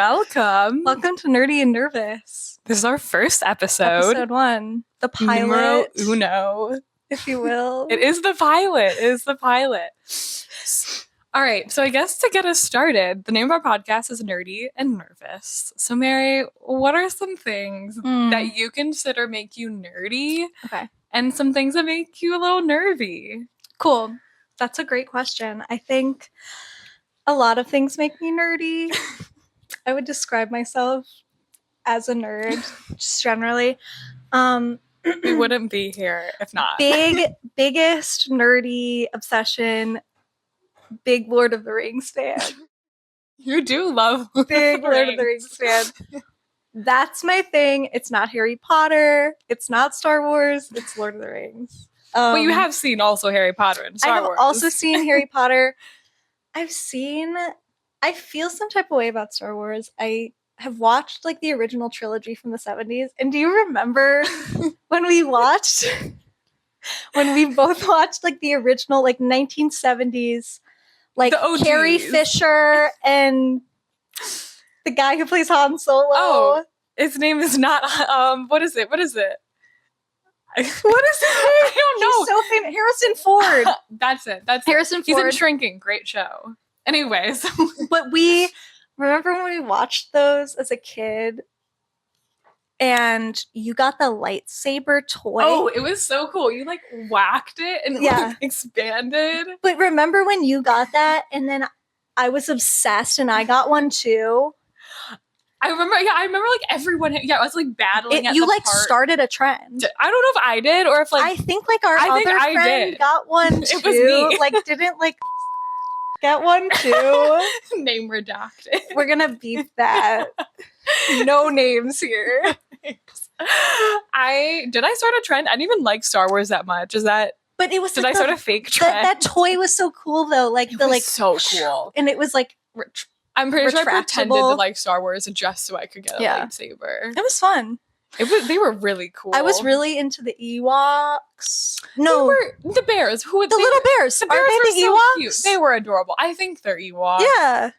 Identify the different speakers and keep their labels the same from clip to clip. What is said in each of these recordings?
Speaker 1: Welcome.
Speaker 2: Welcome to Nerdy and Nervous.
Speaker 1: This is our first episode.
Speaker 2: Episode 1. The pilot.
Speaker 1: Numero uno.
Speaker 2: If you will.
Speaker 1: It is the pilot. All right. So I guess to get us started, the name of our podcast is Nerdy and Nervous. So Mary, what are some things that you consider make you nerdy?
Speaker 2: Okay.
Speaker 1: And some things that make you a little nervy?
Speaker 2: Cool. That's a great question. I think a lot of things make me nerdy. I would describe myself as a nerd, just generally.
Speaker 1: We wouldn't be here if not.
Speaker 2: Biggest nerdy obsession, big Lord of the Rings fan.
Speaker 1: You do love
Speaker 2: Big Lord of the Rings fan. That's my thing. It's not Harry Potter. It's not Star Wars. It's Lord of the Rings.
Speaker 1: But you have seen also Harry Potter and Star Wars.
Speaker 2: I've also seen Harry Potter. I feel some type of way about Star Wars. I have watched like the original trilogy from the 70s. And do you remember when we both watched like the original like 1970s, like Carrie Fisher and the guy who plays Han Solo?
Speaker 1: Oh, his name is not, what is it? What is his name? I don't know.
Speaker 2: He's so famous. Harrison Ford.
Speaker 1: That's it.
Speaker 2: Harrison
Speaker 1: Ford.
Speaker 2: Ford.
Speaker 1: He's in Shrinking. Great show. Anyways.
Speaker 2: But we remember when we watched those as a kid and you got the lightsaber toy.
Speaker 1: Oh, it was so cool. You like whacked it and like expanded.
Speaker 2: But remember when you got that and then I was obsessed and I got one too?
Speaker 1: I remember like everyone, I was like battling at
Speaker 2: you
Speaker 1: the
Speaker 2: like
Speaker 1: part.
Speaker 2: Started a trend.
Speaker 1: I don't know if I did or if like.
Speaker 2: I think like our other friend got one too.
Speaker 1: It was me.
Speaker 2: Like didn't like get one too.
Speaker 1: Name redacted.
Speaker 2: We're gonna beat that. No names here.
Speaker 1: I start a trend? I didn't even like Star Wars that much. Is that?
Speaker 2: But it was.
Speaker 1: Did I start a fake trend?
Speaker 2: That toy was so cool though. Like
Speaker 1: it was so cool,
Speaker 2: and it was like.
Speaker 1: I'm pretty sure I pretended to like Star Wars just so I could get a lightsaber.
Speaker 2: It was fun.
Speaker 1: They were really cool.
Speaker 2: I was really into the Ewoks. No,
Speaker 1: they were the bears.
Speaker 2: The little bears.
Speaker 1: The bears
Speaker 2: Are they the
Speaker 1: so
Speaker 2: Ewoks?
Speaker 1: Cute. They were adorable. I think they're Ewoks.
Speaker 2: Yeah,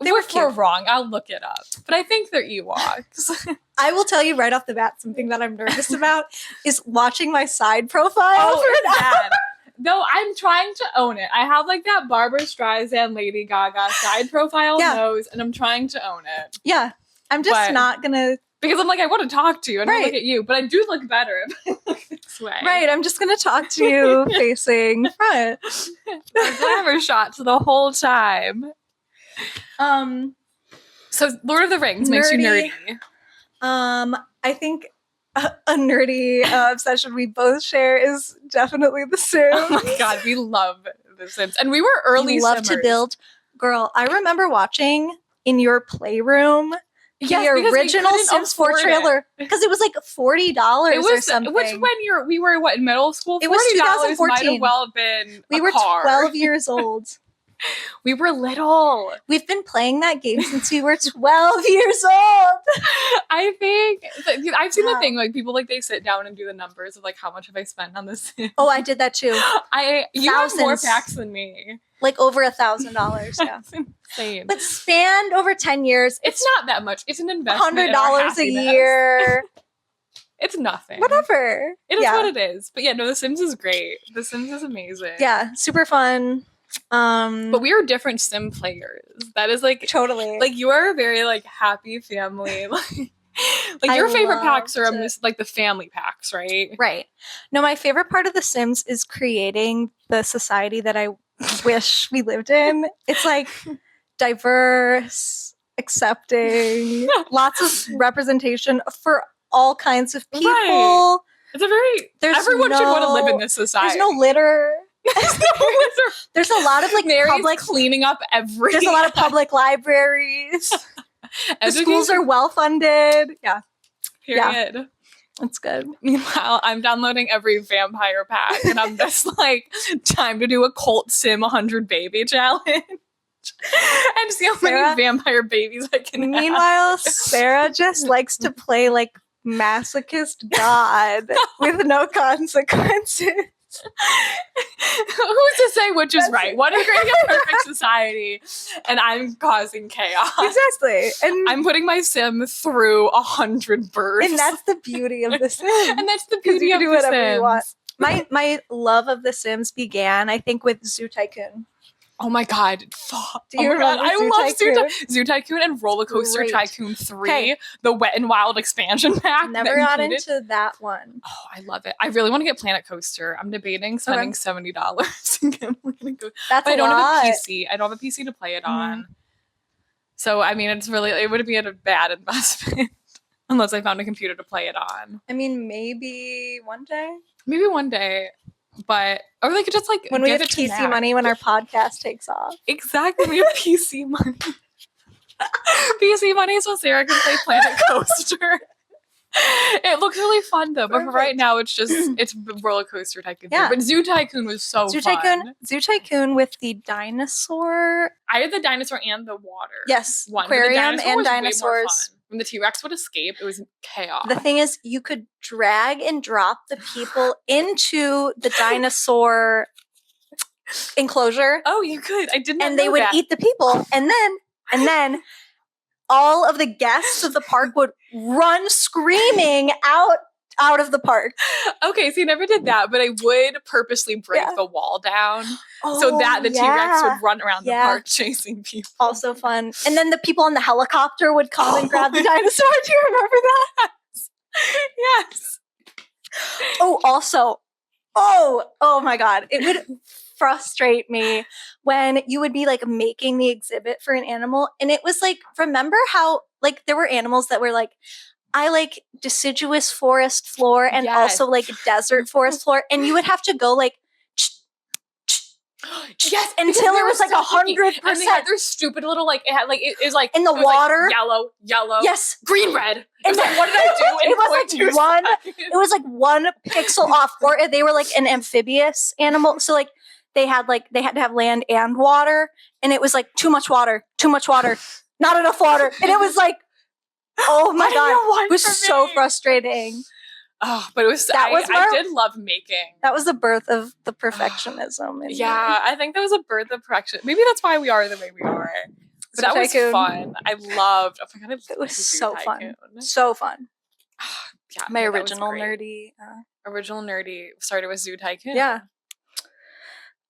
Speaker 2: they were cute.
Speaker 1: We're wrong. I'll look it up. But I think they're Ewoks.
Speaker 2: I will tell you right off the bat, something that I'm nervous about is watching my side profile.
Speaker 1: It's bad. No, I'm trying to own it. I have like that Barbara Streisand, Lady Gaga side profile nose, and I'm trying to own it.
Speaker 2: Yeah, I'm just not gonna
Speaker 1: because I'm like I want to talk to you and I look at you, but I do look better if I look this way.
Speaker 2: Right, I'm just gonna talk to you facing front.
Speaker 1: Glamour shots the whole time. So Lord of the Rings makes you nerdy.
Speaker 2: I think. A nerdy obsession we both share is definitely The Sims.
Speaker 1: Oh my god, we love The Sims. And we were early
Speaker 2: love
Speaker 1: Simmers.
Speaker 2: To build. Girl, I remember watching in your playroom the original Sims 4 trailer. Because it was like $40 or something.
Speaker 1: Which when we were in middle school?
Speaker 2: It was 2014.
Speaker 1: Might have well been
Speaker 2: We were 12 years old.
Speaker 1: We were little.
Speaker 2: We've been playing that game since we were 12 years old.
Speaker 1: I think I've seen the thing like people like they sit down and do the numbers of like how much have I spent on this.
Speaker 2: Oh, I did that too.
Speaker 1: You have more packs than me.
Speaker 2: Like over $1,000. Yeah,
Speaker 1: that's insane.
Speaker 2: But spanned over 10 years.
Speaker 1: It's not that much. It's an investment.
Speaker 2: $100 a year.
Speaker 1: It's nothing.
Speaker 2: Whatever.
Speaker 1: It is what it is. But yeah, no, The Sims is great. The Sims is amazing.
Speaker 2: Yeah, super fun.
Speaker 1: But we are different Sim players. That is like
Speaker 2: totally
Speaker 1: like you are a very like happy family. Like your favorite packs are like the family packs, right?
Speaker 2: Right. No, my favorite part of The Sims is creating the society that I wish we lived in. It's like diverse, accepting, lots of represenation for all kinds of people.
Speaker 1: Right. It's a very everyone should want to live in this society.
Speaker 2: There's no litter. There's a lot of like
Speaker 1: Mary's
Speaker 2: public
Speaker 1: cleaning up every.
Speaker 2: There's a lot of public libraries. The schools are well funded. Yeah.
Speaker 1: Period.
Speaker 2: Yeah. That's good.
Speaker 1: Meanwhile, I'm downloading every vampire pack, and I'm just like, time to do a cult sim 100 baby challenge. And see how many vampire babies I can.
Speaker 2: Meanwhile, Sarah just likes to play like masochist god with no consequences.
Speaker 1: Who's to say which is right? One is creating a perfect society, and I'm causing chaos.
Speaker 2: Exactly. And
Speaker 1: I'm putting my sim through 100 births.
Speaker 2: And that's the beauty of The Sims.
Speaker 1: And that's the beauty of
Speaker 2: do
Speaker 1: The
Speaker 2: whatever
Speaker 1: Sims.
Speaker 2: you want. My love of The Sims began, I think, with Zoo Tycoon.
Speaker 1: Oh my god. Fuck.
Speaker 2: Do you remember
Speaker 1: I love
Speaker 2: Tycoon?
Speaker 1: Zoo Tycoon and Roller Coaster
Speaker 2: Great.
Speaker 1: Tycoon 3,
Speaker 2: Okay.
Speaker 1: the Wet and Wild expansion pack.
Speaker 2: Never got into that one.
Speaker 1: Oh, I love it. I really want to get Planet Coaster. I'm debating spending $70 and get Planet Coaster.
Speaker 2: That's
Speaker 1: but I
Speaker 2: a
Speaker 1: don't
Speaker 2: lot.
Speaker 1: have a PC. I don't have a PC to play it on. So, I mean, it would be a bad investment unless I found a computer to play it on.
Speaker 2: I mean, maybe one day.
Speaker 1: But, or like just like
Speaker 2: when we have PC money when our podcast takes off.
Speaker 1: Exactly. We have PC money. PC money so Sarah can play Planet Coaster. It looks really fun though, but for right now it's Roller Coaster Tycoon. Yeah. But Zoo Tycoon was fun.
Speaker 2: Zoo Tycoon with the dinosaur.
Speaker 1: I had the dinosaur and the water.
Speaker 2: Yes,
Speaker 1: one.
Speaker 2: Aquarium and dinosaurs.
Speaker 1: When the T-Rex would escape, it was chaos.
Speaker 2: The thing is, you could drag and drop the people into the dinosaur enclosure.
Speaker 1: Oh, you could. I didn't know
Speaker 2: and they would eat the people, and then all of the guests of the park would run screaming out of the park.
Speaker 1: Okay, so you never did that, but I would purposely break the wall down so that the T-Rex would run around the park chasing people.
Speaker 2: Also fun. And then the people on the helicopter would come and grab the dinosaur. Do you remember that?
Speaker 1: Yes.
Speaker 2: Oh, also, oh my God. It would frustrate me when you would be like making the exhibit for an animal. And it was like, remember how like there were animals that were like, I like deciduous forest floor and also like desert forest floor. And you would have to go like,
Speaker 1: yes,
Speaker 2: until it was like 100%.
Speaker 1: And they had their stupid little like it was like
Speaker 2: in the water,
Speaker 1: like yellow,
Speaker 2: yes,
Speaker 1: green, red. And like, what did I do?
Speaker 2: It was like one pixel off, or they were like an amphibious animal. So like they had to have land and water, and it was like too much water, not enough water, and it was like, oh my God, it was so frustrating.
Speaker 1: Oh, but it was. I did love making.
Speaker 2: That was the birth of the perfectionism.
Speaker 1: I think that was a birth of perfection. Maybe that's why we are the way we are. But that was fun. I loved. Oh my God,
Speaker 2: it was so fun. So fun.
Speaker 1: Yeah,
Speaker 2: my original nerdy.
Speaker 1: Original nerdy started with Zoo Tycoon.
Speaker 2: Yeah.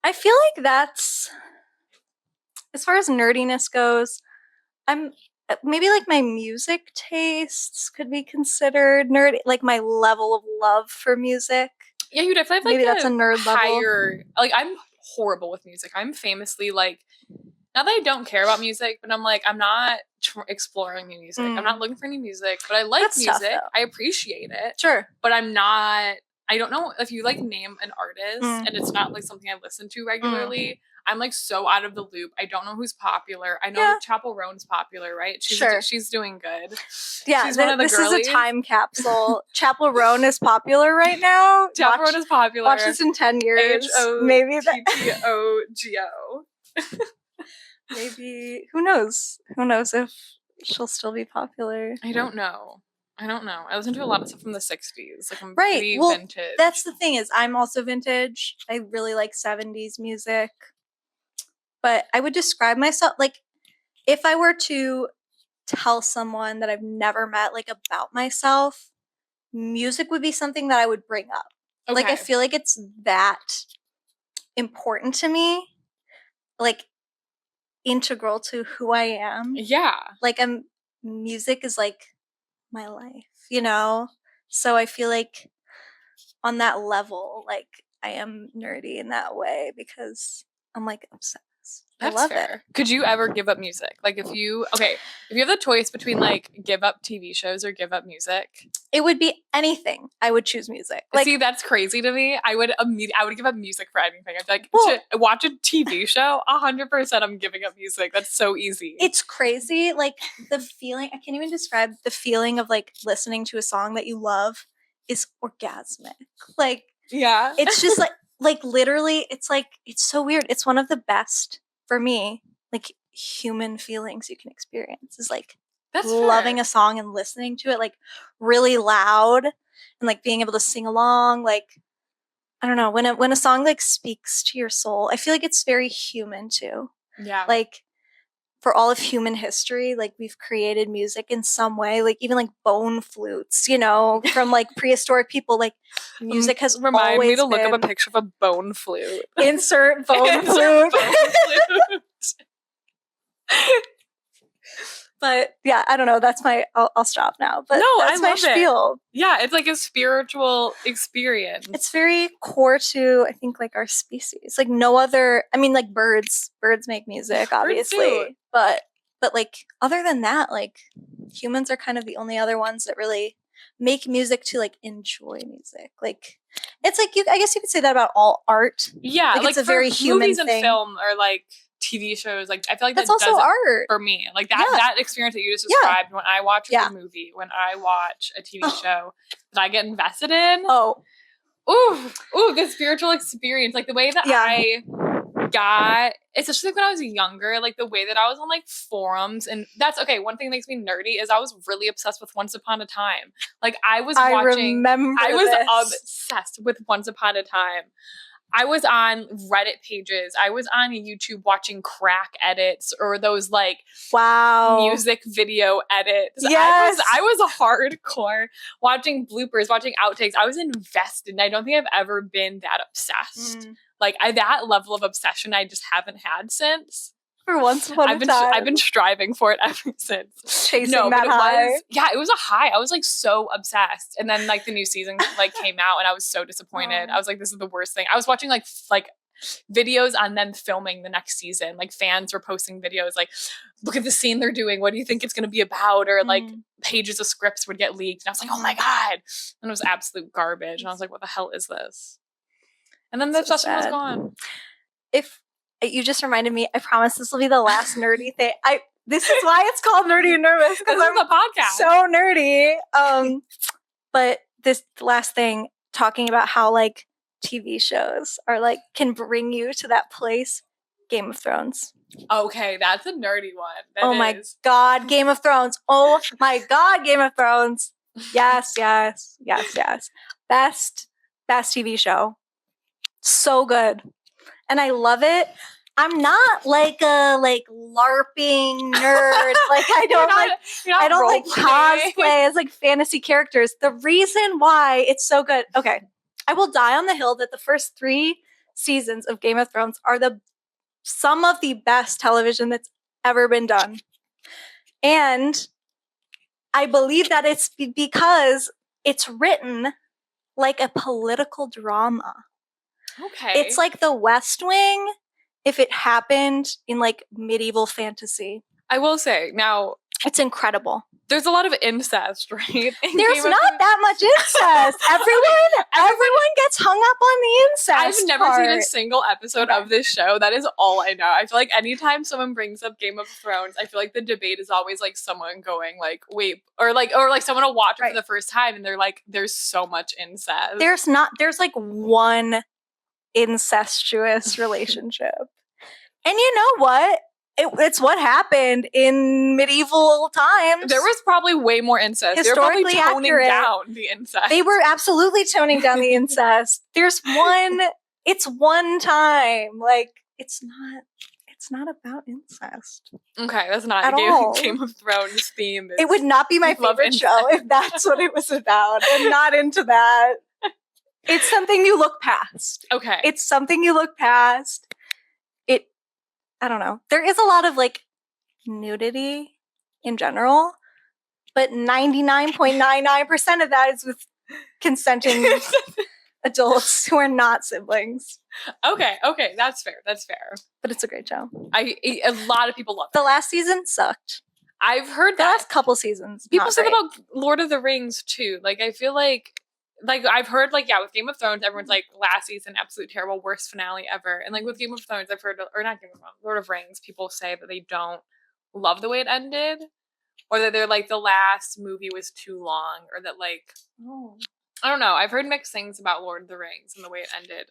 Speaker 2: I feel like that's, as far as nerdiness goes, I'm maybe like my music tastes could be considered nerdy, like my level of love for music.
Speaker 1: Yeah, you definitely have like
Speaker 2: maybe that's a nerd
Speaker 1: higher, like I'm horrible with music. I'm famously like, not that I don't care about music, but I'm like, I'm not exploring new music. I'm not looking for new music, but I like music. Tough, I appreciate it.
Speaker 2: Sure.
Speaker 1: But I don't know if you like name an artist and it's not like something I listen to regularly. I'm like so out of the loop. I don't know who's popular. I know Chapel Roan's popular, right? She's doing good.
Speaker 2: Yeah,
Speaker 1: she's one of the girlies.
Speaker 2: This is a time capsule. Chapel Roan is popular right now.
Speaker 1: Chapel Roan is popular.
Speaker 2: Watch this in 10 years. Maybe
Speaker 1: HOTTOGO.
Speaker 2: Maybe, who knows? Who knows if she'll still be popular?
Speaker 1: I don't know. I listen to a lot of stuff from the 60s. Like I'm pretty vintage.
Speaker 2: That's the thing is I'm also vintage. I really like 70s music. But I would describe myself, like, if I were to tell someone that I've never met, like, about myself, music would be something that I would bring up. Okay. Like, I feel like it's that important to me. Like, integral to who I am.
Speaker 1: Yeah.
Speaker 2: Like, music is, like, my life, you know? So I feel like on that level, like, I am nerdy in that way because I'm, like, obsessed.
Speaker 1: That's
Speaker 2: I love
Speaker 1: fair.
Speaker 2: it.
Speaker 1: Could you ever give up music? Like if you have the choice between like give up TV shows or give up music,
Speaker 2: it would be anything. I would choose music.
Speaker 1: Like, see, that's crazy to me. I would give up music for anything. I'd be like, to watch a TV show, 100% I'm giving up music. That's so easy.
Speaker 2: It's crazy. Like the feeling, I can't even describe the feeling of like listening to a song that you love is orgasmic. Like,
Speaker 1: yeah,
Speaker 2: it's just like literally, it's like, it's so weird. It's one of the best, for me, like human feelings you can experience is like loving a song and listening to it like really loud and like being able to sing along. Like I don't know, when a song like speaks to your soul, I feel like it's very human too.
Speaker 1: Yeah.
Speaker 2: Like for all of human history, like we've created music in some way, like even like bone flutes, you know, from like prehistoric people, like music has
Speaker 1: Remind
Speaker 2: always
Speaker 1: me to look
Speaker 2: been
Speaker 1: up a picture of a bone flute.
Speaker 2: insert bone
Speaker 1: Insert
Speaker 2: flute.
Speaker 1: bone flute.
Speaker 2: But yeah, I don't know. That's my. I'll stop now. But
Speaker 1: No,
Speaker 2: that's
Speaker 1: I
Speaker 2: my
Speaker 1: love it.
Speaker 2: spiel.
Speaker 1: Yeah, it's like a spiritual experience.
Speaker 2: It's very core to, I think, like our species. Like no other. I mean, like birds. Birds make music, obviously.
Speaker 1: do.
Speaker 2: But like other than that, like humans are kind of the only other ones that really make music to like enjoy music. Like it's like I guess you could say that about all art.
Speaker 1: Yeah,
Speaker 2: like it's a
Speaker 1: for
Speaker 2: very human
Speaker 1: movies
Speaker 2: thing.
Speaker 1: And film or like TV shows. Like I feel like
Speaker 2: That's
Speaker 1: that
Speaker 2: also
Speaker 1: does it
Speaker 2: art
Speaker 1: for me. Like that experience that you just
Speaker 2: Yeah.
Speaker 1: described when I watch
Speaker 2: Yeah.
Speaker 1: a movie, when I watch a TV show that I get invested in.
Speaker 2: Oh,
Speaker 1: Ooh, the spiritual experience. Like the way that I got, especially when I was younger, like the way that I was on like forums, and that's okay. One thing that makes me nerdy is I was really obsessed with Once Upon a Time. Like I was obsessed with Once Upon a Time. I was on Reddit pages. I was on YouTube watching crack edits or those like music video edits.
Speaker 2: Yes.
Speaker 1: I was a hardcore watching bloopers, watching outtakes. I was invested. And I don't think I've ever been that obsessed. Like that level of obsession I just haven't had since.
Speaker 2: For Once Upon a Time.
Speaker 1: I've been striving for it ever since.
Speaker 2: Chasing that high.
Speaker 1: It was a high. I was like so obsessed. And then like the new season like came out and I was so disappointed. I was like, this is the worst thing. I was watching like videos on them filming the next season. Like fans were posting videos like, look at the scene they're doing. What do you think it's going to be about? Or like pages of scripts would get leaked. And I was like, oh my God. And it was absolute garbage. And I was like, what the hell is this? And then the obsession was gone.
Speaker 2: You just reminded me, I promise this will be the last nerdy thing. This is why it's called Nerdy and Nervous, because I'm
Speaker 1: the podcast.
Speaker 2: So nerdy. But this last thing, talking about how like TV shows are like can bring you to that place. Game of Thrones.
Speaker 1: Okay, that's a nerdy one.
Speaker 2: My God, Game of Thrones. Oh my God, Game of Thrones. Yes. Best TV show. So good. And I love it. I'm not like a LARPing nerd. Like I don't like cosplay as like fantasy characters. The reason why it's so good. Okay. I will die on the hill that the first 3 seasons of Game of Thrones are some of the best television that's ever been done. And I believe that it's because it's written like a political drama.
Speaker 1: Okay.
Speaker 2: It's like the West Wing if it happened in like medieval fantasy.
Speaker 1: I will say, now
Speaker 2: it's incredible.
Speaker 1: There's a lot of incest, right?
Speaker 2: There's not that much incest. Everyone gets hung up on the incest.
Speaker 1: I've never seen a single episode of this show. That is all I know. I feel like anytime someone brings up Game of Thrones, I feel like the debate is always like someone going like, wait, or like someone will watch it for the first time and they're like, there's so much incest.
Speaker 2: There's like one incestuous relationship. And you know what? It's what happened in medieval times.
Speaker 1: There was probably way more incest. They were probably toning down the incest.
Speaker 2: They were absolutely toning down the incest. It's one time. Like, it's not about incest.
Speaker 1: Okay, that's not Game of Thrones theme.
Speaker 2: It would not be my favorite show if that's what it was about. I'm not into that. It's something you look past.
Speaker 1: Okay.
Speaker 2: It's something you look past. I don't know. There is a lot of like nudity in general, but 99.99% of that is with consenting adults who are not siblings.
Speaker 1: Okay, that's fair.
Speaker 2: But it's a great show.
Speaker 1: A lot of people love it.
Speaker 2: The last season sucked.
Speaker 1: I've heard
Speaker 2: the last couple seasons.
Speaker 1: People say about Lord of the Rings too. Like I feel like I've heard with Game of Thrones, everyone's like last season, absolute terrible, worst finale ever. And like with Game of Thrones, I've heard, or not Game of Thrones, Lord of Rings, people say that they don't love the way it ended, or that they're like the last movie was too long, or that like, I don't know. I've heard mixed things about Lord of the Rings and the way it ended.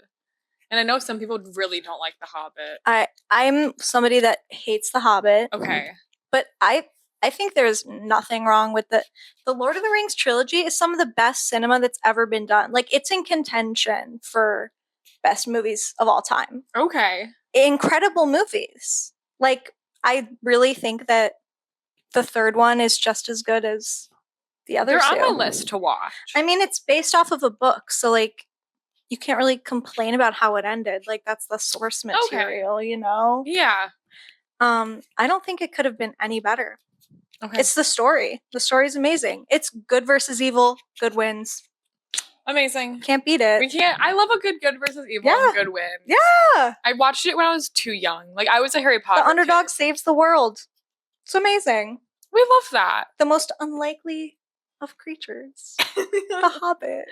Speaker 1: And I know some people really don't like The Hobbit.
Speaker 2: I'm somebody that hates The Hobbit.
Speaker 1: Okay.
Speaker 2: But I think there's nothing wrong with the Lord of the Rings trilogy is some of the best cinema that's ever been done. Like, it's in contention for best movies of all time.
Speaker 1: Okay.
Speaker 2: Incredible movies. Like, I really think that the third one is just as good as the other
Speaker 1: They're
Speaker 2: two.
Speaker 1: on my list to watch.
Speaker 2: I mean, it's based off of a book, so like you can't really complain about how it ended. Like, that's the source material, you know?
Speaker 1: Yeah.
Speaker 2: I don't think it could have been any better.
Speaker 1: Okay.
Speaker 2: It's the story. The story's amazing. It's good versus evil. Good wins.
Speaker 1: Amazing.
Speaker 2: Can't beat it.
Speaker 1: We can't. I love a good versus evil
Speaker 2: Yeah.
Speaker 1: and good win.
Speaker 2: Yeah.
Speaker 1: I watched it when I was too young. Like, I was a Harry Potter
Speaker 2: The underdog
Speaker 1: kid.
Speaker 2: saves the world. It's amazing.
Speaker 1: We love that.
Speaker 2: The most unlikely of creatures. The Hobbit.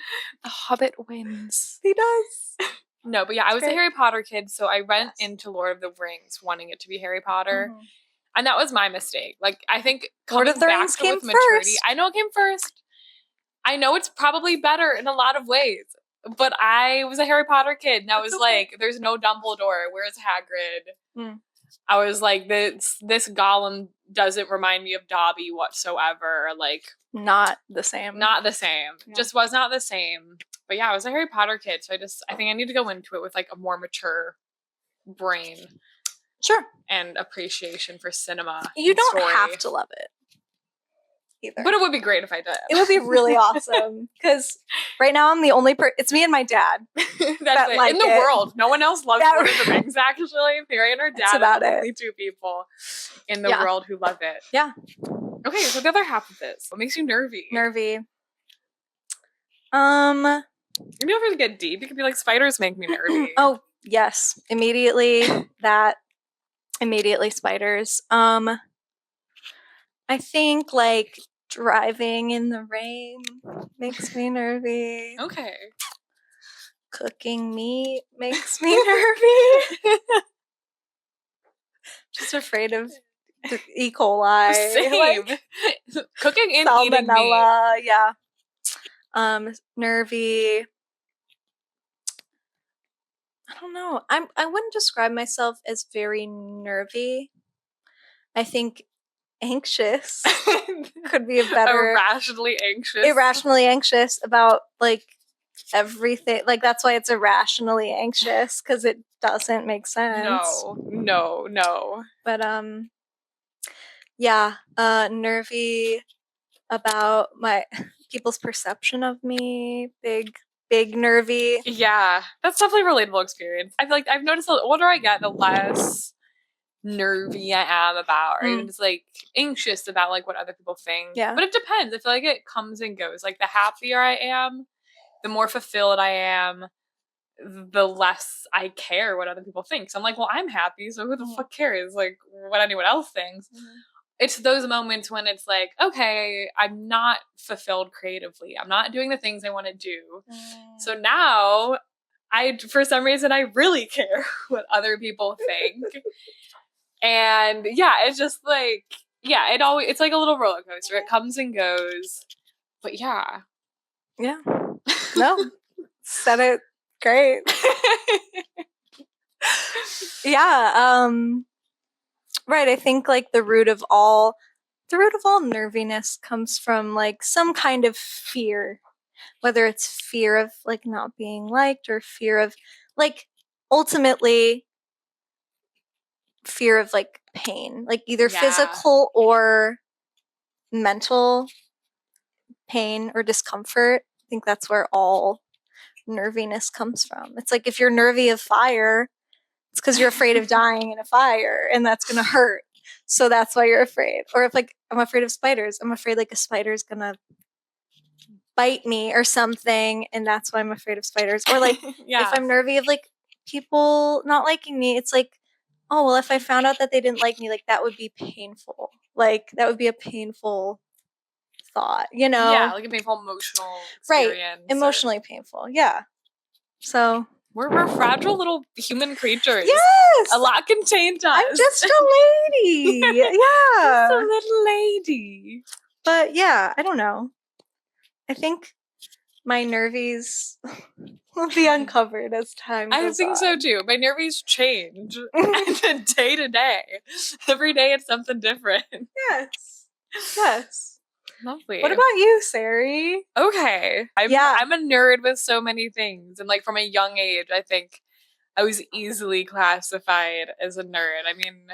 Speaker 1: The Hobbit wins.
Speaker 2: He does.
Speaker 1: No, but yeah, I was a
Speaker 2: great.
Speaker 1: Harry Potter kid, so I went
Speaker 2: Yes.
Speaker 1: into Lord of the Rings wanting it to be Harry Potter.
Speaker 2: Mhm.
Speaker 1: And that was my mistake. Like, I think
Speaker 2: Lord
Speaker 1: coming
Speaker 2: of the
Speaker 1: back
Speaker 2: Rings
Speaker 1: to it
Speaker 2: came
Speaker 1: with maturity,
Speaker 2: first.
Speaker 1: I know it came first. I know it's probably better in a lot of ways. But I was a Harry Potter kid, and I was
Speaker 2: That's okay.
Speaker 1: like, there's no Dumbledore. Where's Hagrid?
Speaker 2: Mm.
Speaker 1: I was like, this Gollum doesn't remind me of Dobby whatsoever. Like,
Speaker 2: Not the same.
Speaker 1: not the same.
Speaker 2: Yeah.
Speaker 1: Just was not the same. But yeah, I was a Harry Potter kid, so I think I need to go into it with like a more mature brain
Speaker 2: Sure.
Speaker 1: and appreciation for cinema.
Speaker 2: You
Speaker 1: and
Speaker 2: don't
Speaker 1: story.
Speaker 2: have to love it either.
Speaker 1: But it would be great if I did.
Speaker 2: It would be really awesome because right now I'm the only it's me and my dad.
Speaker 1: That's
Speaker 2: that
Speaker 1: it.
Speaker 2: like
Speaker 1: In the
Speaker 2: it.
Speaker 1: world. No one else loves
Speaker 2: That-
Speaker 1: Lord of the Rings, actually. Mary and her dad
Speaker 2: That's
Speaker 1: are
Speaker 2: about
Speaker 1: the
Speaker 2: it.
Speaker 1: only two people in the
Speaker 2: Yeah.
Speaker 1: world who love it.
Speaker 2: Yeah.
Speaker 1: Okay, so the other half of this. What makes you nervy?
Speaker 2: Nervy.
Speaker 1: You don't have to get deep. You could be like, spiders make me nervy.
Speaker 2: Oh, yes. Immediately that. Immediately spiders. I think like driving in the rain makes me nervy.
Speaker 1: Okay.
Speaker 2: Cooking meat makes me nervy. Just afraid of the E. coli.
Speaker 1: Same.
Speaker 2: Like,
Speaker 1: Cooking and eating meat.
Speaker 2: salmonella. Yeah. Nervy. I don't know. I wouldn't describe myself as very nervy. I think anxious could be a better
Speaker 1: Irrationally anxious.
Speaker 2: irrationally anxious about like everything. Like that's why it's irrationally anxious because it doesn't make sense.
Speaker 1: No.
Speaker 2: But yeah, nervy about my people's perception of me. Big nervy.
Speaker 1: Yeah, that's definitely a relatable experience. I feel like I've noticed the older I get, the less nervy I am about, or even just like anxious about like what other people think.
Speaker 2: Yeah.
Speaker 1: But it depends. I feel like it comes and goes. Like the happier I am, the more fulfilled I am, the less I care what other people think. So I'm like, well, I'm happy, so who the fuck cares like what anyone else thinks? It's those moments when it's like, okay, I'm not fulfilled creatively. I'm not doing the things I want to do. So now for some reason, I really care what other people think. And yeah, it's just like, yeah, it's like a little roller coaster. It comes and goes. But yeah.
Speaker 2: Yeah. No. Said it great. Yeah. Right. I think like the root of all nerviness comes from like some kind of fear, whether it's fear of like not being liked or fear of like ultimately fear of like pain, like either physical or mental pain or discomfort. I think that's where all nerviness comes from. It's like if you're nervy of fire, it's because you're afraid of dying in a fire and that's gonna hurt. So that's why you're afraid. Or if like I'm afraid of spiders, I'm afraid like a spider's gonna bite me or something, and that's why I'm afraid of spiders. Or like if I'm nervy of like people not liking me, it's like, oh well, if I found out that they didn't like me, like that would be painful. Like that would be a painful thought, you know?
Speaker 1: Yeah, like a painful emotional experience.
Speaker 2: Right. Emotionally painful. Yeah. So
Speaker 1: we're fragile little human creatures.
Speaker 2: yes,
Speaker 1: a lot can change us.
Speaker 2: I'm just a lady. Yeah,
Speaker 1: just a little lady.
Speaker 2: But yeah, I don't know. I think my nervies will be uncovered as time goes on.
Speaker 1: I think so too. My nervies change day to day. Every day it's something different.
Speaker 2: Yes.
Speaker 1: Lovely.
Speaker 2: What about you, Sari?
Speaker 1: Okay. I'm a nerd with so many things. And like from a young age, I think I was easily classified as a nerd. I mean,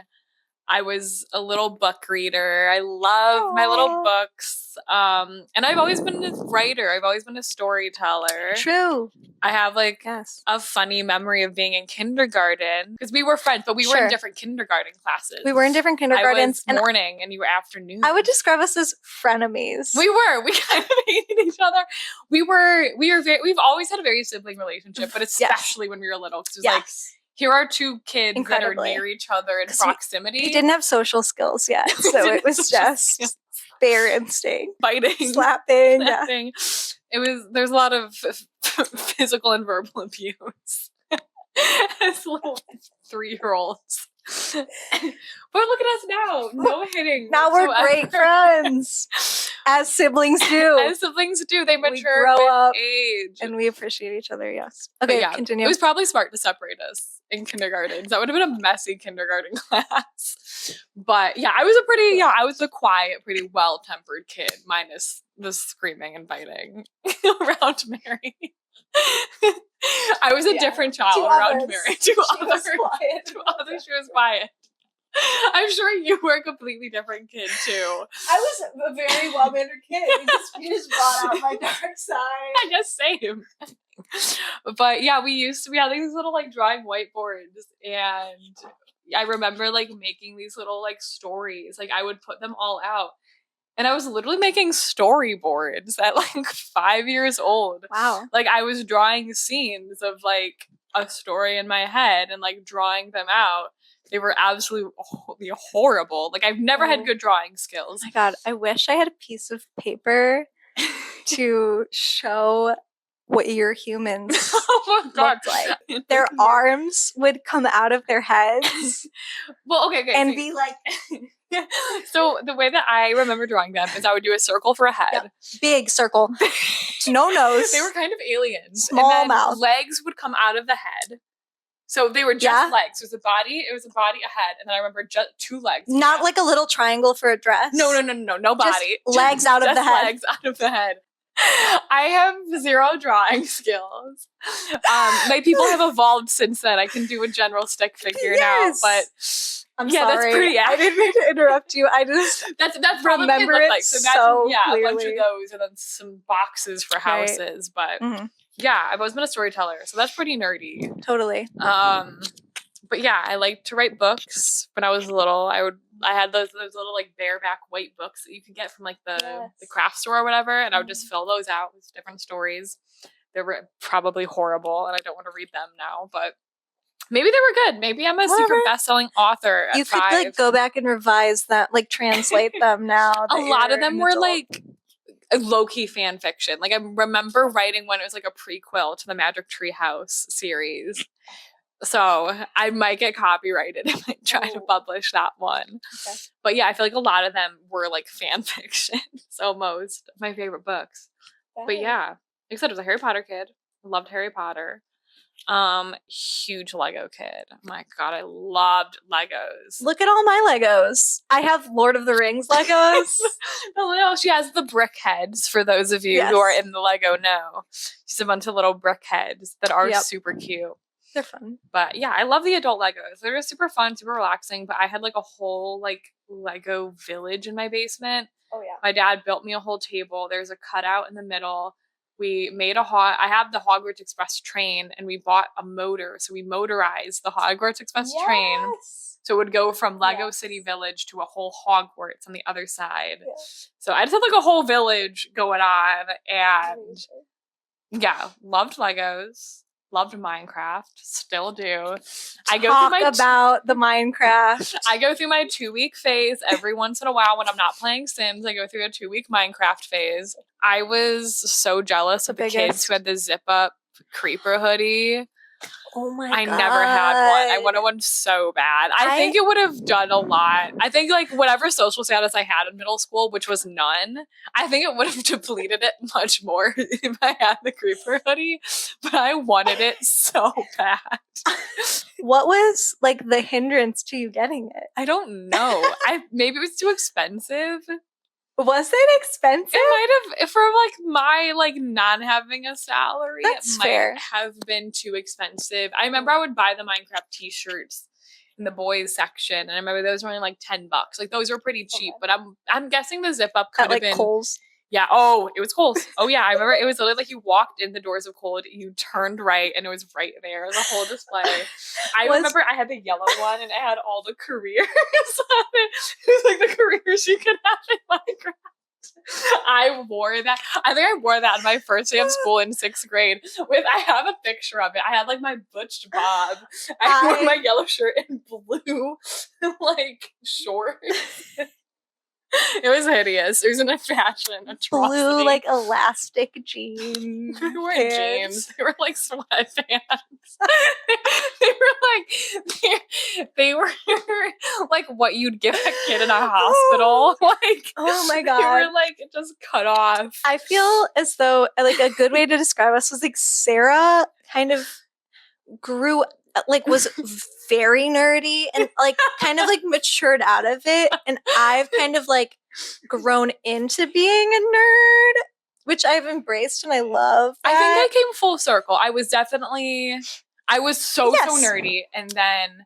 Speaker 1: I was a little book reader. I love my little books. And I've always been a writer. I've always been a storyteller.
Speaker 2: True.
Speaker 1: I have like a funny memory of being in kindergarten because we were friends, but we were in different kindergarten classes.
Speaker 2: We were in different kindergartens.
Speaker 1: I was morning and you were afternoon.
Speaker 2: I would describe us as frenemies.
Speaker 1: We kind of hated each other. We've always had a very sibling relationship, but especially when we were little, because it was like, here are two kids that are near each other in proximity.
Speaker 2: We didn't have social skills yet, so it was just bare instinct.
Speaker 1: Fighting.
Speaker 2: Slapping.
Speaker 1: There's a lot of physical and verbal abuse as little 3-year-olds. But look at us now. No hitting.
Speaker 2: Now
Speaker 1: whatsoever.
Speaker 2: We're great friends. As siblings do.
Speaker 1: As siblings do. They mature,
Speaker 2: we grow
Speaker 1: with
Speaker 2: up
Speaker 1: age.
Speaker 2: And we appreciate each other, yes. Okay, continue.
Speaker 1: It was probably smart to separate us in kindergarten. That would have been a messy kindergarten class. But yeah, I was a quiet, pretty well-tempered kid, minus the screaming and biting around Mary. I was a different child around Mary. She was quiet. I'm sure you were a completely different kid too.
Speaker 2: I was a very well-mannered kid. You just brought out my dark side.
Speaker 1: I guess same. But yeah, we had these little like drawing whiteboards, and I remember like making these little like stories. Like I would put them all out. And I was literally making storyboards at like 5 years old.
Speaker 2: Wow.
Speaker 1: Like I was drawing scenes of like a story in my head and like drawing them out. They were absolutely horrible. Like I've never had good drawing skills.
Speaker 2: Oh my God. I wish I had a piece of paper to show what your humans looked like. Their arms would come out of their heads.
Speaker 1: Well, okay.
Speaker 2: And be like...
Speaker 1: So the way that I remember drawing them is I would do a circle for a head.
Speaker 2: Yep. Big circle. No nose.
Speaker 1: They were kind of aliens.
Speaker 2: Small mouth.
Speaker 1: Legs would come out of the head. So they were just legs. It was a body, a head, and then I remember just 2 legs.
Speaker 2: Not like a little triangle for a dress.
Speaker 1: No body.
Speaker 2: Just legs out of the head.
Speaker 1: Legs out of the head. I have 0 drawing skills. My people have evolved since then. I can do a general stick figure now, but
Speaker 2: I'm sorry.
Speaker 1: That's pretty.
Speaker 2: I didn't mean to interrupt you. I just
Speaker 1: that's remember it like. So imagine,
Speaker 2: clearly.
Speaker 1: A bunch of those, and then some boxes for houses. But yeah, I've always been a storyteller, so that's pretty nerdy.
Speaker 2: Totally.
Speaker 1: But yeah, I liked to write books. When I was little, I had those little like bareback white books that you could get from like the craft store or whatever, and I would just fill those out with different stories. They were probably horrible, and I don't want to read them now, but maybe they were good. Maybe I'm a secret best-selling author at 5. You could
Speaker 2: like go back and revise that, like translate them now.
Speaker 1: A lot of them were like low-key fan fiction. Like I remember writing one. It was like a prequel to the Magic Tree House series. So I might get copyrighted if I try to publish that one. Okay. But yeah, I feel like a lot of them were like fan fiction. So most of my favorite books. Okay. But yeah, like I said, I was a Harry Potter kid. I loved Harry Potter. Huge Lego kid. Oh my God, I loved Legos.
Speaker 2: Look at all my Legos. I have Lord of the Rings Legos.
Speaker 1: She has the brick heads for those of you who are in the Lego know. She's a bunch of little brick heads that are super cute.
Speaker 2: They're fun.
Speaker 1: But yeah, I love the adult Legos. They're super fun, super relaxing. But I had like a whole like Lego village in my basement.
Speaker 2: Oh yeah.
Speaker 1: My dad built me a whole table. There's a cutout in the middle. We made I have the Hogwarts Express train, and we bought a motor. So we motorized the Hogwarts Express train. So it would go from Lego City Village to a whole Hogwarts on the other side. Yes. So I just had like a whole village going on. And yeah, loved Legos. Loved Minecraft, still do. I go through
Speaker 2: about the Minecraft.
Speaker 1: I go through my 2-week phase every once in a while when I'm not playing Sims. I go through a 2-week Minecraft phase. I was so jealous of the kids who had the zip up creeper hoodie.
Speaker 2: Oh my God.
Speaker 1: I never had one. I wanted one so bad. I think it would have done a lot. I think like whatever social status I had in middle school, which was none, I think it would have depleted it much more if I had the creeper hoodie. But I wanted it so bad.
Speaker 2: What was like the hindrance to you getting it?
Speaker 1: I don't know. Maybe it was too expensive.
Speaker 2: Was it expensive?
Speaker 1: It might have, for like my like not having a salary,
Speaker 2: That's
Speaker 1: it might
Speaker 2: fair.
Speaker 1: have been too expensive. I remember I would buy the Minecraft t-shirts in the boys section, and I remember those were only like $10. Like those were pretty cheap, but I'm guessing the zip up could
Speaker 2: At
Speaker 1: have
Speaker 2: like
Speaker 1: been
Speaker 2: Kohl's.
Speaker 1: Yeah. Oh, it was Kohl's. Oh yeah, I remember it was literally like you walked in the doors of Kohl's, you turned right, and it was right there. The whole display. I remember I had the yellow one, and it had all the careers on it. It was like the careers you could have in Minecraft. I wore that. I think I wore that on my first day of school in 6th grade. I have a picture of it. I had like my butched bob. I wore my yellow shirt and blue like shorts. It was hideous. It was a fashion atrocity.
Speaker 2: Blue, like, elastic jeans.
Speaker 1: They weren't jeans. They were like sweatpants. they were like what you'd give a kid in a hospital. Like,
Speaker 2: oh my God.
Speaker 1: They were like just cut off.
Speaker 2: I feel as though like a good way to describe us was like Sarah kind of grew like was very nerdy and like kind of like matured out of it, and I've kind of like grown into being a nerd, which I've embraced and I love that.
Speaker 1: I think I came full circle. I was so nerdy, and then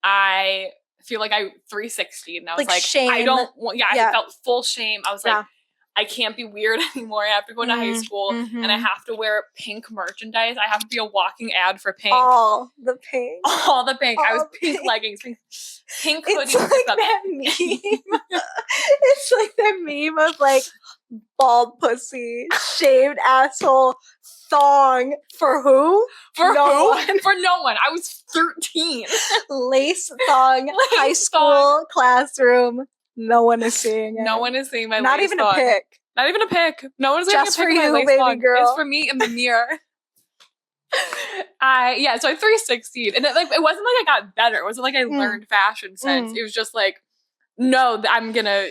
Speaker 1: I feel like I 360 and I was like
Speaker 2: shame.
Speaker 1: I felt full shame. I was like, I can't be weird anymore. I have to go into high school and I have to wear pink merchandise. I have to be a walking ad for pink.
Speaker 2: All the pink.
Speaker 1: I was pink leggings, pink hoodies.
Speaker 2: It's like that meme. It's like that meme of like bald pussy, shaved asshole, thong. For who?
Speaker 1: For no one. For no one. I was 13.
Speaker 2: Lace thong, high school classroom. No one is seeing it.
Speaker 1: No one is seeing my
Speaker 2: Not
Speaker 1: lace
Speaker 2: even
Speaker 1: thong.
Speaker 2: a pic.
Speaker 1: Not even a pic. No one's
Speaker 2: just
Speaker 1: for
Speaker 2: you,
Speaker 1: my
Speaker 2: baby
Speaker 1: thong.
Speaker 2: girl.
Speaker 1: It's for me in the mirror. So I 360'd. And it wasn't like I got better. It wasn't like I learned fashion sense. It was just like, no, I'm gonna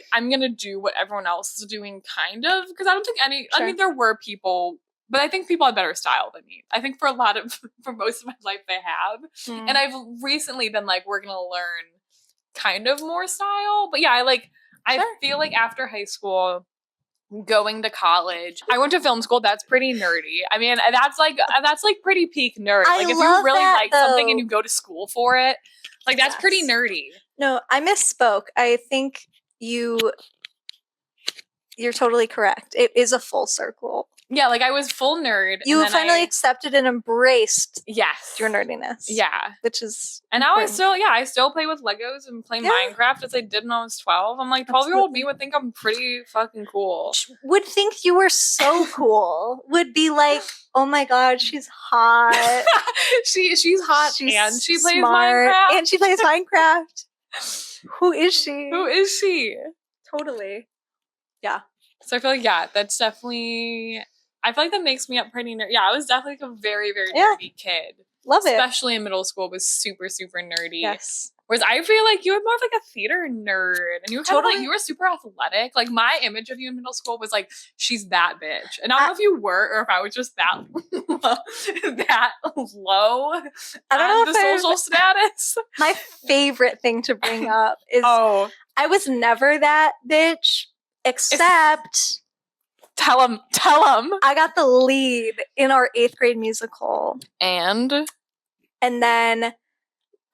Speaker 1: do what everyone else is doing, kind of. Because I don't think I mean, there were people, but I think people had better style than me. I think for most of my life they have. And I've recently been like, we're gonna learn kind of more style. But yeah, I feel like after high school, going to college, I went to film school. That's pretty nerdy. I mean, that's like pretty peak nerd. Like, if you really like something and you go to school for it, like that's pretty nerdy.
Speaker 2: No, I misspoke. I think you're totally correct. It is a full circle.
Speaker 1: Yeah, like I was full nerd.
Speaker 2: You finally accepted and embraced your nerdiness.
Speaker 1: Yeah.
Speaker 2: Which is
Speaker 1: And now important. I still play with Legos and play Minecraft as I did when I was 12. I'm like, 12-year-old me would think I'm pretty fucking cool.
Speaker 2: Would think you were so cool. Would be like, oh my God, she's hot.
Speaker 1: she's hot, and she plays
Speaker 2: smart,
Speaker 1: Minecraft.
Speaker 2: And she plays Minecraft. Who is she?
Speaker 1: Who is she?
Speaker 2: Totally. Yeah.
Speaker 1: So I feel like, that's definitely... I feel like that makes me up pretty nerdy. Yeah, I was definitely like a very, very nerdy kid.
Speaker 2: Love it.
Speaker 1: Especially in middle school, was super, super nerdy.
Speaker 2: Yes.
Speaker 1: Whereas I feel like you were more of like a theater nerd. And you were kind of like, you were super athletic. Like my image of you in middle school was like, she's that bitch. And I don't know if you were or if I was just that that low. I don't know the social status.
Speaker 2: My favorite thing to bring up is I was never that bitch, except...
Speaker 1: Tell him.
Speaker 2: I got the lead in our 8th grade musical.
Speaker 1: And
Speaker 2: then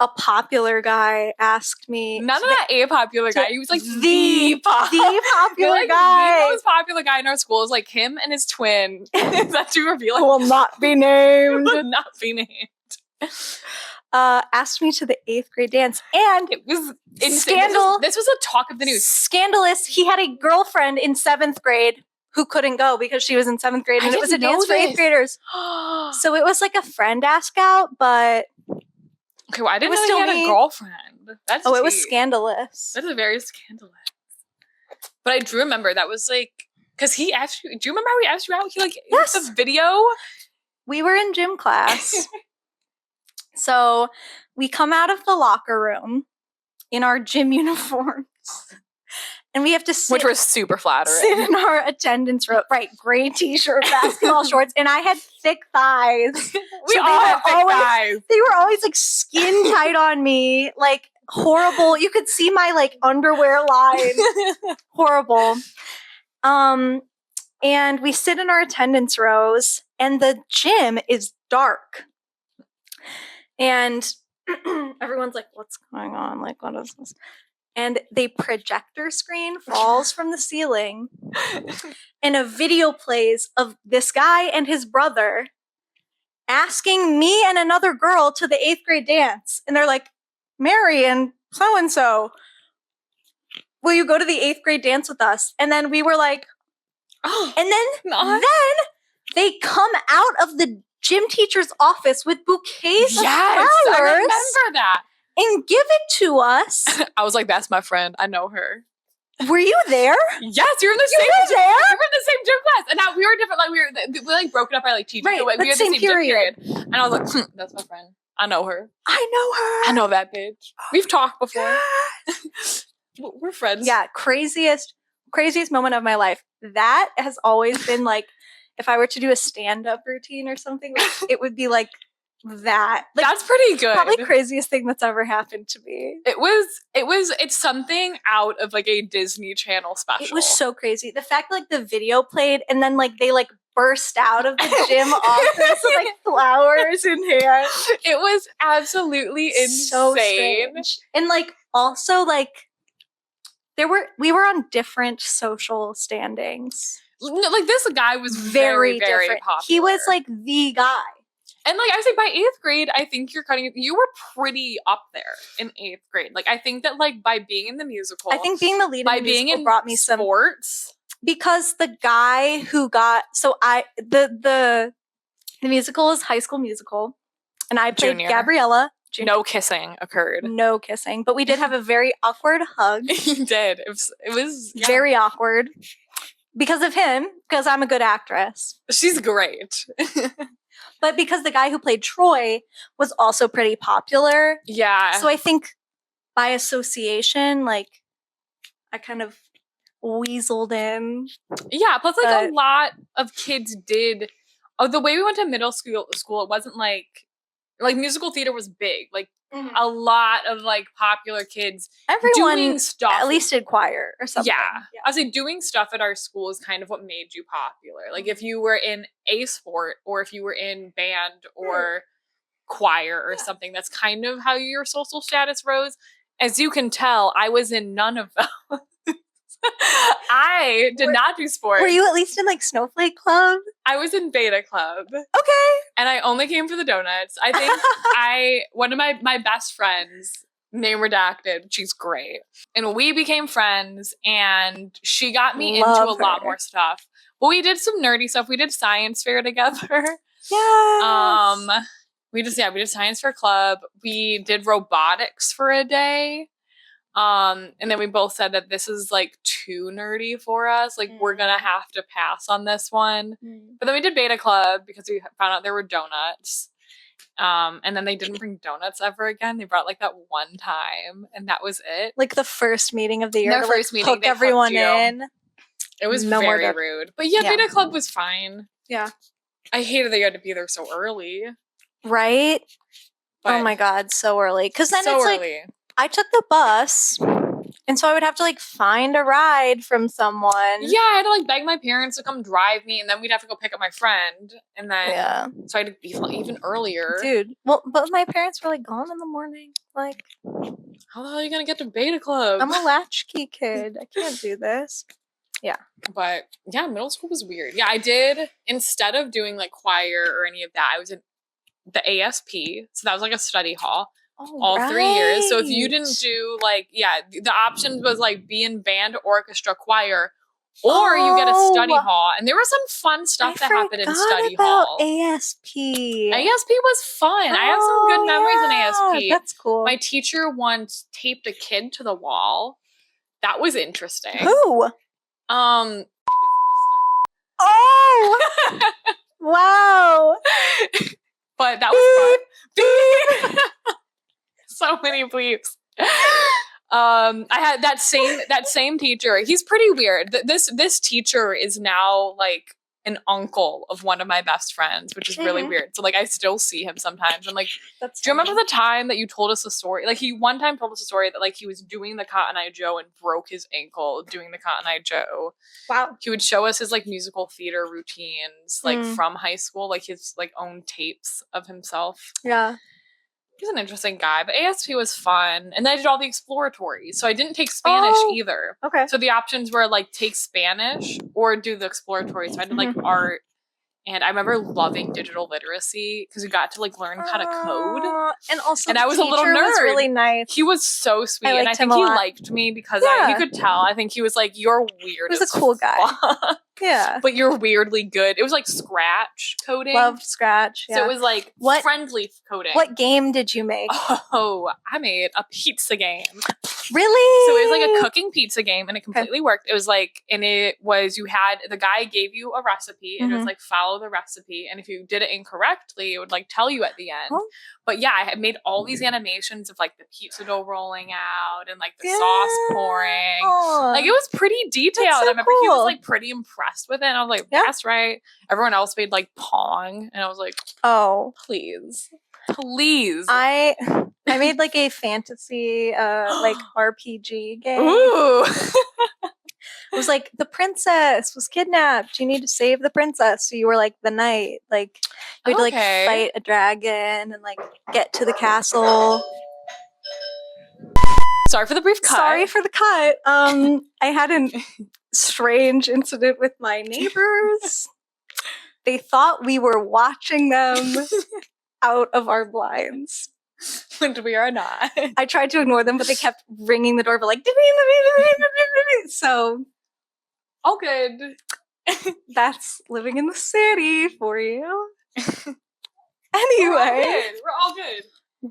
Speaker 2: a popular guy asked me.
Speaker 1: None of that a popular guy. He was like
Speaker 2: the popular
Speaker 1: like,
Speaker 2: guy.
Speaker 1: The most popular guy in our school is like him and his twin. That's who reveal.
Speaker 2: Who will not be named.
Speaker 1: Will not be named.
Speaker 2: Asked me to the 8th grade dance, and
Speaker 1: it was
Speaker 2: scandal.
Speaker 1: This was a talk of the news.
Speaker 2: Scandalous. He had a girlfriend in 7th grade who couldn't go because she was in 7th grade, and it was a dance for 8th graders. So it was like a friend ask out, but
Speaker 1: okay, well, I didn't know he had a girlfriend. That's
Speaker 2: it was scandalous.
Speaker 1: That is very scandalous. But I do remember that was like, because he asked you. Do you remember how he asked you out? He the video. We
Speaker 2: were in gym class, so we come out of the locker room in our gym uniforms. And we have to sit.
Speaker 1: Which was super flattering.
Speaker 2: Sit in our attendance row. Right. Gray t-shirt, basketball shorts. And I had thick thighs.
Speaker 1: We all had thick thighs.
Speaker 2: They were always like skin tight on me. Like horrible. You could see my like underwear line. Horrible. And we sit in our attendance rows, and the gym is dark. And everyone's like, what's going on? Like, what is this? And the projector screen falls from the ceiling, and a video plays of this guy and his brother asking me and another girl to the 8th grade dance. And they're like, Mary and so-and-so, will you go to the 8th grade dance with us? And then we were like, oh. And then they come out of the gym teacher's office with bouquets of flowers.
Speaker 1: I remember that.
Speaker 2: And give it to us.
Speaker 1: I was like, that's my friend. I know her.
Speaker 2: Were you there?
Speaker 1: Yes, you're in the same gym. You were in the same gym class. And now we were different. Like we like broken up by like teachers.
Speaker 2: Right,
Speaker 1: we had the same
Speaker 2: period.
Speaker 1: gym period. And I was like, that's my friend. I know her.
Speaker 2: I
Speaker 1: I know that bitch. We've talked before. We're friends.
Speaker 2: Yeah, craziest moment of my life. That has always been like, if I were to do a stand-up routine or something, like, it would be like that. Like,
Speaker 1: that's pretty good.
Speaker 2: Probably craziest thing that's ever happened to me.
Speaker 1: It's something out of like a Disney Channel special.
Speaker 2: It was so crazy. The fact like the video played and then like they like burst out of the gym office with like flowers in hand.
Speaker 1: It was absolutely insane.
Speaker 2: So strange. And like also like we were on different social standings.
Speaker 1: No, like this guy was very, very
Speaker 2: different.
Speaker 1: popular.
Speaker 2: He was like the guy.
Speaker 1: And like I say, by 8th grade, I think you were pretty up there in 8th grade. Like I think that like by being in the musical,
Speaker 2: I think being the lead in the musical brought me some
Speaker 1: sports.
Speaker 2: Because the guy who got the musical is High School Musical, and I played Gabriella. Junior.
Speaker 1: No kissing occurred.
Speaker 2: No kissing, but we did have a very awkward hug.
Speaker 1: You did. It was
Speaker 2: very awkward because of him. Because I'm a good actress.
Speaker 1: She's great.
Speaker 2: But because the guy who played Troy was also pretty popular.
Speaker 1: Yeah.
Speaker 2: So I think by association, like I kind of weaseled in.
Speaker 1: Yeah, plus like a lot of kids did. Oh, the way we went to middle school, it wasn't like musical theater was big. Like a lot of like popular kids.
Speaker 2: Everyone
Speaker 1: doing stuff.
Speaker 2: At least did choir or something.
Speaker 1: Yeah. I was like doing stuff at our school is kind of what made you popular. Like if you were in a sport or if you were in band or choir or something, that's kind of how your social status rose. As you can tell, I was in none of those. I did not do sports.
Speaker 2: Were you at least in like Snowflake Club?
Speaker 1: I was in Beta Club.
Speaker 2: Okay.
Speaker 1: And I only came for the donuts. I think one of my best friends, name redacted, she's great. And we became friends and she got me into a lot more stuff. But we did some nerdy stuff. We did science fair together.
Speaker 2: Yeah.
Speaker 1: We did science fair club. We did robotics for a day. And then we both said that this is like too nerdy for us. Like we're gonna have to pass on this one. But then we did Beta Club because we found out there were donuts. And then they didn't bring donuts ever again. They brought like that one time, and that was it.
Speaker 2: Like the first meeting of the year.
Speaker 1: Their first meeting,
Speaker 2: hook everyone in.
Speaker 1: It was very rude. But yeah, Beta Club was fine.
Speaker 2: Yeah.
Speaker 1: I hated that you had to be there so early.
Speaker 2: Right? But oh my God, so early. Because then it's early. Like I took the bus, and so I would have to like find a ride from someone.
Speaker 1: Yeah, I had to like beg my parents to come drive me, and then we'd have to go pick up my friend, and then so I had to be even earlier.
Speaker 2: Dude, well, but my parents were like gone in the morning. Like,
Speaker 1: how the hell are you gonna get to Beta Club?
Speaker 2: I'm a latchkey kid. I can't do this. Yeah,
Speaker 1: but yeah, middle school was weird. Yeah, I did instead of doing like choir or any of that, I was in the ASP, so that was like a study hall. All 3 years. So if you didn't do like, the option was like be in band, orchestra, choir, or you get a study hall. And there was some fun stuff that happened in study hall.
Speaker 2: ASP.
Speaker 1: ASP was fun. I have some good memories in ASP.
Speaker 2: That's cool.
Speaker 1: My teacher once taped a kid to the wall. That was interesting.
Speaker 2: Who?
Speaker 1: Oh!
Speaker 2: Wow.
Speaker 1: But that was fun. So many bleeps. I had that same teacher. He's pretty weird. This teacher is now like an uncle of one of my best friends, which is really weird. So like I still see him sometimes. And like, do you remember the time that you told us a story? Like he one time told us a story that like he was doing the Cotton Eye Joe and broke his ankle doing the Cotton Eye Joe.
Speaker 2: Wow.
Speaker 1: He would show us his like musical theater routines like from high school, like his like own tapes of himself.
Speaker 2: Yeah.
Speaker 1: He's an interesting guy, but ASP was fun. And then I did all the exploratories. So I didn't take Spanish either.
Speaker 2: Okay.
Speaker 1: So the options were like take Spanish or do the exploratories. So I did like art. And I remember loving digital literacy because we got to like learn how to code.
Speaker 2: And also,
Speaker 1: and I was a little nerd.
Speaker 2: Was really nice.
Speaker 1: He was so sweet, and I think he liked me because you could tell. I think he was like, "You're weird."
Speaker 2: He was a cool guy. Yeah,
Speaker 1: but you're weirdly good. It was like Scratch coding.
Speaker 2: Loved Scratch. Yeah.
Speaker 1: So it was like friendly coding.
Speaker 2: What game did you make?
Speaker 1: Oh, I made a pizza game.
Speaker 2: Really?
Speaker 1: So it was like a cooking pizza game, and it completely worked. It was like, and it was, you had, the guy gave you a recipe, and it was like, follow the recipe, and if you did it incorrectly, it would like tell you at the end. Oh. But yeah, I had made all these animations of like the pizza dough rolling out, and like the sauce pouring. Oh. Like it was pretty detailed. So I remember he was like pretty impressed with it, and I was like, that's right. Everyone else made like Pong, and I was like, oh, please. I made like a fantasy like RPG game. Ooh. It was like the princess was kidnapped. You need to save the princess. So you were like the knight. Like you had to like fight a dragon and like get to the castle. Sorry for the brief cut.
Speaker 2: I had a strange incident with my neighbors. They thought we were watching them out of our blinds.
Speaker 1: And we are not.
Speaker 2: I tried to ignore them, but they kept ringing the doorbell like, so.
Speaker 1: All good.
Speaker 2: That's living in the city for you.
Speaker 1: Anyway. We're all good.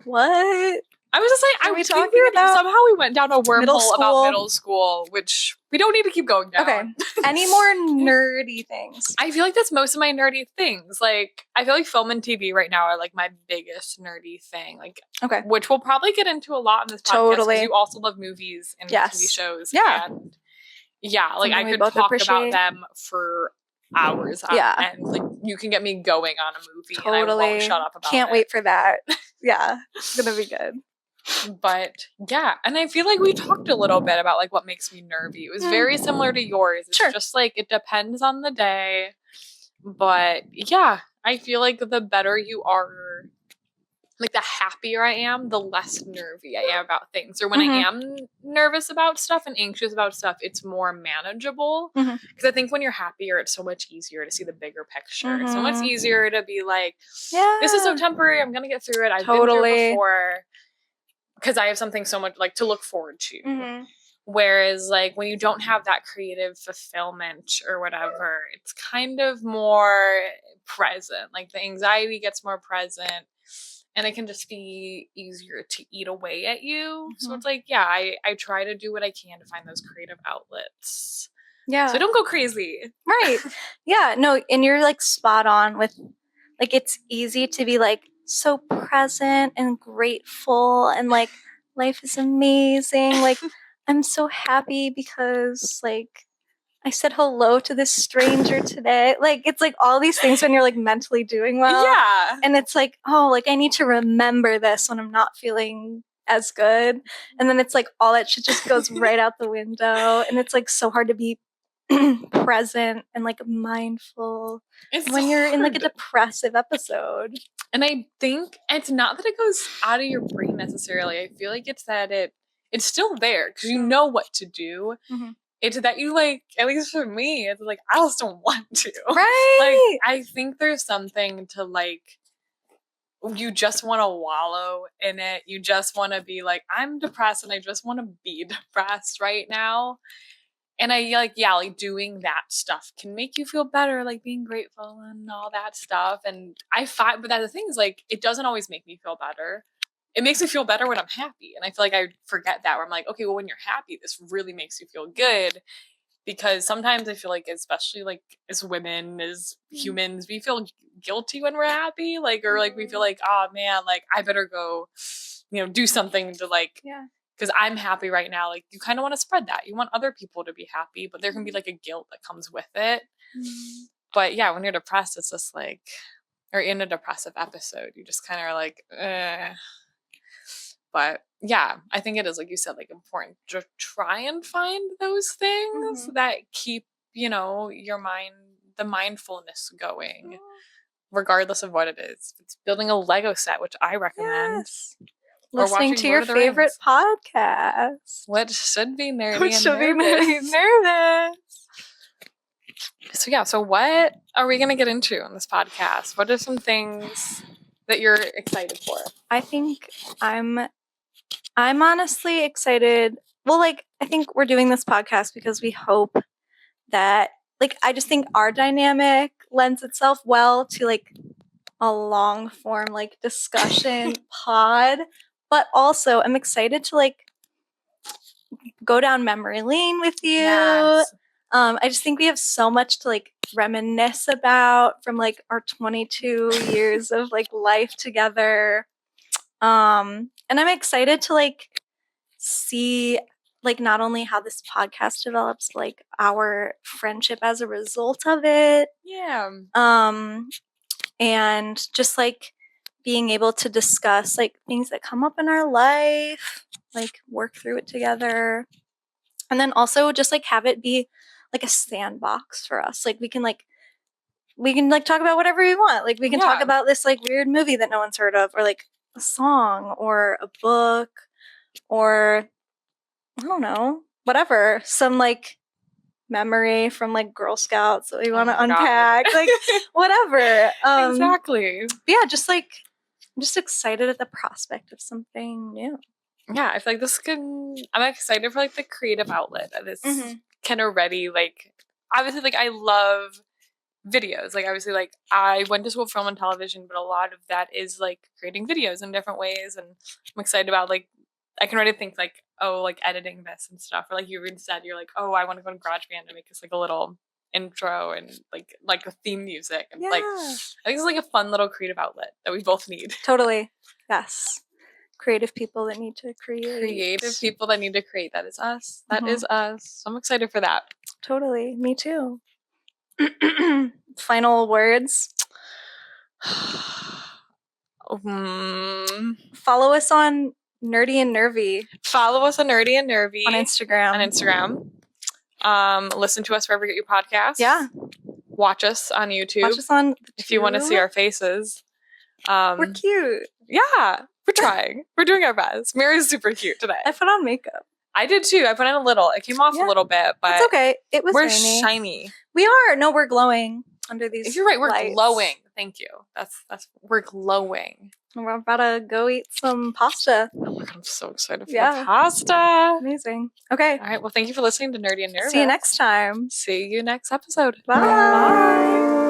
Speaker 2: What?
Speaker 1: I was just like, I was talking about somehow we went down a wormhole about middle school, which we don't need to keep going down.
Speaker 2: Okay. Any more nerdy things?
Speaker 1: I feel like that's most of my nerdy things. Like, I feel like film and TV right now are like my biggest nerdy thing. Like, which we'll probably get into a lot in this podcast. Totally. You also love movies and TV shows.
Speaker 2: Yeah.
Speaker 1: And yeah, like I could talk about them for hours. And like you can get me going on a movie and I won't shut up about it.
Speaker 2: Can't wait for that. Yeah. It's gonna be good.
Speaker 1: But yeah, and I feel like we talked a little bit about like what makes me nervy. It was very similar to yours. It's just like it depends on the day. But yeah, I feel like the better you are, like the happier I am, the less nervy I am about things. Or when I am nervous about stuff and anxious about stuff, it's more manageable. Because I think when you're happier, it's so much easier to see the bigger picture. It's so much easier to be like, this is so temporary. I'm going to get through it. I've been through it before. Because I have something so much like to look forward to. Whereas like when you don't have that creative fulfillment or whatever, it's kind of more present. Like the anxiety gets more present and it can just be easier to eat away at you. So it's like, yeah, I try to do what I can to find those creative outlets. Yeah. So don't go crazy.
Speaker 2: Right. Yeah. No, and you're like spot on with like it's easy to be like so present and grateful and like life is amazing. Like I'm so happy because like I said hello to this stranger today. Like it's like all these things when you're like mentally doing well.
Speaker 1: Yeah.
Speaker 2: And it's like, oh, like I need to remember this when I'm not feeling as good. And then it's like all that shit just goes right out the window. And it's like so hard to be present and like mindful when you're in like a depressive episode.
Speaker 1: And I think it's not that it goes out of your brain necessarily. I feel like it's that it's still there because you know what to do. It's that you like, at least for me, it's like I just don't want to.
Speaker 2: Right.
Speaker 1: Like I think there's something to like you just want to wallow in it. You just want to be like, I'm depressed and I just want to be depressed right now. And I like, yeah, like doing that stuff can make you feel better, like being grateful and all that stuff. And I find, but the thing is like, it doesn't always make me feel better. It makes me feel better when I'm happy. And I feel like I forget that where I'm like, okay, well, when you're happy, this really makes you feel good. Because sometimes I feel like, especially like as women, as humans, we feel guilty when we're happy. Like, or like we feel like, oh man, like I better go, do something to like, because I'm happy right now. Like you kind of want to spread that. You want other people to be happy, but there can be like a guilt that comes with it. But yeah, when you're depressed, it's just like, or in a depressive episode, you just kind of are like, eh. But yeah, I think it is, like you said, like important to try and find those things that keep, your mind, the mindfulness going, regardless of what it is. It's building a Lego set, which I recommend.
Speaker 2: Yes.
Speaker 1: Or
Speaker 2: Listening
Speaker 1: watching
Speaker 2: to
Speaker 1: Lord
Speaker 2: your
Speaker 1: of the
Speaker 2: favorite
Speaker 1: Rings.
Speaker 2: podcast.
Speaker 1: What should be nerdy
Speaker 2: Which
Speaker 1: and
Speaker 2: should be
Speaker 1: nervous.
Speaker 2: nervous.
Speaker 1: So yeah, so what are we going to get into on this podcast? What are some things that you're excited for?
Speaker 2: I think I'm honestly excited. Well, like, I think we're doing this podcast because we hope that, like, I just think our dynamic lends itself well to, like, a long form, like, discussion pod. But also, I'm excited to, like, go down memory lane with you.
Speaker 1: Yes.
Speaker 2: I just think we have so much to, like, reminisce about from, like, our 22 years of, like, life together. And I'm excited to, like, see, like, not only how this podcast develops, but, like, our friendship as a result of it.
Speaker 1: Yeah.
Speaker 2: And just, like, being able to discuss, like, things that come up in our life, like, work through it together. And then also just, like, have it be, like, a sandbox for us. Like, we can talk about whatever we want. Like, we can talk about this, like, weird movie that no one's heard of, or, like, a song or a book, or I don't know, whatever. Some, like, memory from, like, Girl Scouts that we want to unpack. Like, whatever.
Speaker 1: Exactly.
Speaker 2: Yeah, just, like, I'm just excited at the prospect of something new.
Speaker 1: Yeah, I feel like I'm excited for, like, the creative outlet that is kind of ready. Like, obviously, like, I love videos. Like, obviously, like, I went to school for film and television, but a lot of that is, like, creating videos in different ways. And I'm excited about, like, I can already think, like, oh, like, editing this and stuff. Or, like, you even said, you're like, oh, I want to go to GarageBand and make this, like, a little intro and, like a theme music. And, like, I think it's, like, a fun little creative outlet that we both need.
Speaker 2: Totally. Yes. Creative people that need to create.
Speaker 1: Creative people that need to create. That is us. That is us. I'm excited for that.
Speaker 2: Totally. Me too. Final words. Follow us on Nerdy and Nervy.
Speaker 1: Follow us on Nerdy and Nervy.
Speaker 2: On Instagram.
Speaker 1: Listen to us wherever you get your podcasts.
Speaker 2: Yeah.
Speaker 1: Watch us on YouTube.
Speaker 2: Watch us on
Speaker 1: if you want to see our faces.
Speaker 2: We're cute.
Speaker 1: Yeah. We're trying. We're doing our best. Mary's super cute today.
Speaker 2: I put on makeup.
Speaker 1: I did too. I put on a little. It came off a little bit, but
Speaker 2: it's okay. It was
Speaker 1: we're
Speaker 2: rainy.
Speaker 1: Shiny.
Speaker 2: We are. No, we're glowing under these.
Speaker 1: You're right. We're
Speaker 2: lights.
Speaker 1: glowing. Thank you. That's we're glowing.
Speaker 2: We're about to go eat some pasta.
Speaker 1: Oh my God, I'm so excited for the pasta.
Speaker 2: Amazing. Okay.
Speaker 1: All right. Well, thank you for listening to Nerdy and Nervous.
Speaker 2: See you next time.
Speaker 1: See you next episode.
Speaker 2: Bye.